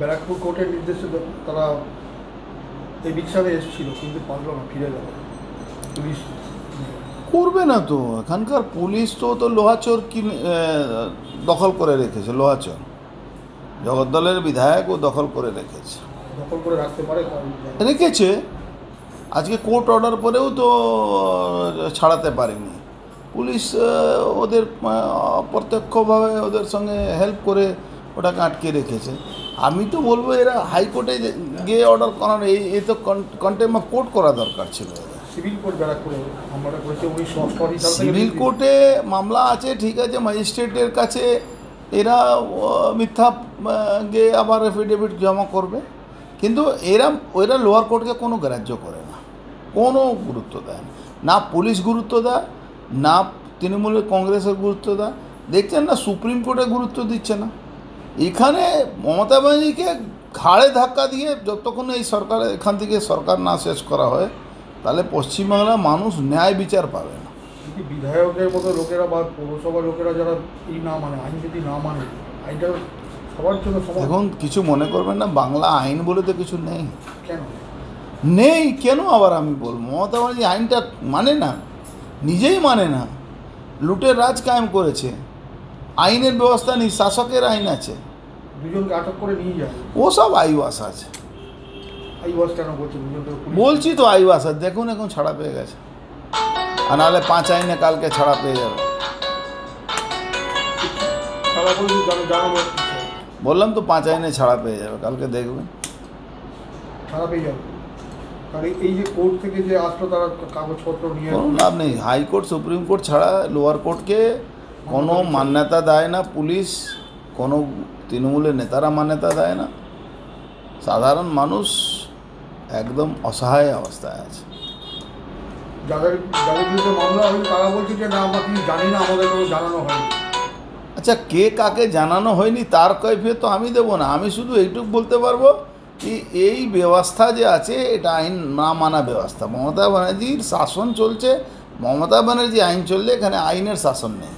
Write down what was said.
ব্যারাকপুর কোর্টের নির্দেশে তারা এই রিক্সাতে এসেছিল, কিন্তু পারলো না, ফিরে গেল পুলিশ। করবে না তো, এখানকার পুলিশ তো লোহাচর দখল করে রেখেছে। লোহাচর জগদ্দলের বিধায়ক ও দখল করে রেখেছে। দখল করে রাখতে পারে রেখেছে। আজকে কোর্ট অর্ডার পরেও তো ছাড়াতে পারেনি পুলিশ। ওদের প্রত্যক্ষভাবে ওদের সঙ্গে হেল্প করে ওটাকে আটকে রেখেছে। আমি তো বলবো এরা হাইকোর্টে গিয়ে অর্ডার করানো, এই তো কন্টেম্প অফ কোর্ট করা দরকার ছিল। সিভিল কোর্ট ব্যারাকপুরে মামলাটা করেছে 1988 সাল থেকে। সিভিল কোর্টে মামলা আছে, ঠিক আছে, ম্যাজিস্ট্রেটের কাছে এরা মিথ্যা গিয়ে আবার এফিডেভিট জমা করবে, কিন্তু ওরা লোয়ার কোর্টকে কোনো গ্রাহ্য করে না, কোনো গুরুত্ব দেয় না। না পুলিশ গুরুত্ব দেয়, না তৃণমূলের কংগ্রেসের গুরুত্ব দেয়। দেখছেন না সুপ্রিম কোর্টে গুরুত্ব দিচ্ছে না। এখানে মমতা ব্যানার্জিকে ঘাড়ে ধাক্কা দিয়ে যতক্ষণ এই সরকার এখান থেকে সরকার না শেষ করা হয়, তাহলে পশ্চিমবাংলার মানুষ ন্যায় বিচার পাবে না। যদি বিধায়কের মতো লোকেরা বা পৌরসভার লোকেরা যারা না মানে, আইন যদি না মানে, আইনটা সবার জন্য সমান। এখন কিছু মনে করবেন না, বাংলা আইন বলে তো কিছু নেই। কেন নেই কেন আবার আমি বলবো? মমতা ব্যানার্জি আইনটা মানে না, নিজেই মানে না। লুটের রাজ কায়েম করেছে, আইনের ব্যবস্থা নেই, শাসকের আইন আছে। দুজনকে আটক করে নিয়ে যায়। ও সব আইওয়াস আছে। আইওয়াস কেন বলছে? দুজনকে বলছি তো আইওয়াস আছে। দেখুন এখন ছাড়া পেয়ে গেছে, আর নাহলে 5 আইনে কালকে ছাড়া পেয়ে যাবে। তারা বলছে জানাবো, বললাম তো 5 আইনে ছাড়া পেয়ে যাবে, কালকে দেখবেন ছাড়া পেয়ে যাবে। আর এই যে কোর্ট থেকে যে আসলো, তারা কাগজপত্র নিয়ে কোনো লাভ নেই। হাইকোর্ট সুপ্রিম কোর্ট ছাড়া লোয়ার কোর্টকে কোনো মান্যতা দেয় না পুলিশ, কোনো তৃণমূলের নেতারা মান্যতা দেয় না। সাধারণ মানুষ একদম অসহায় অবস্থায় আছে। যাদের যাদের বিরুদ্ধে মামলা হয়েছে তারা বলছে যে না, আমরা কিছু জানি না, আমাদের কোনো জানানো হয়নি। আচ্ছা, কে কাকে জানানো হয়নি তার কৈফিয়ত তো আমি দেবো না। আমি শুধু এইটুকু বলতে পারবো কি এই ব্যবস্থা যে আছে এটা আইন না মানা ব্যবস্থা। মমতা ব্যানার্জির শাসন চলছে, মমতা ব্যানার্জি আইন চললে এখানে আইনের শাসন নেই।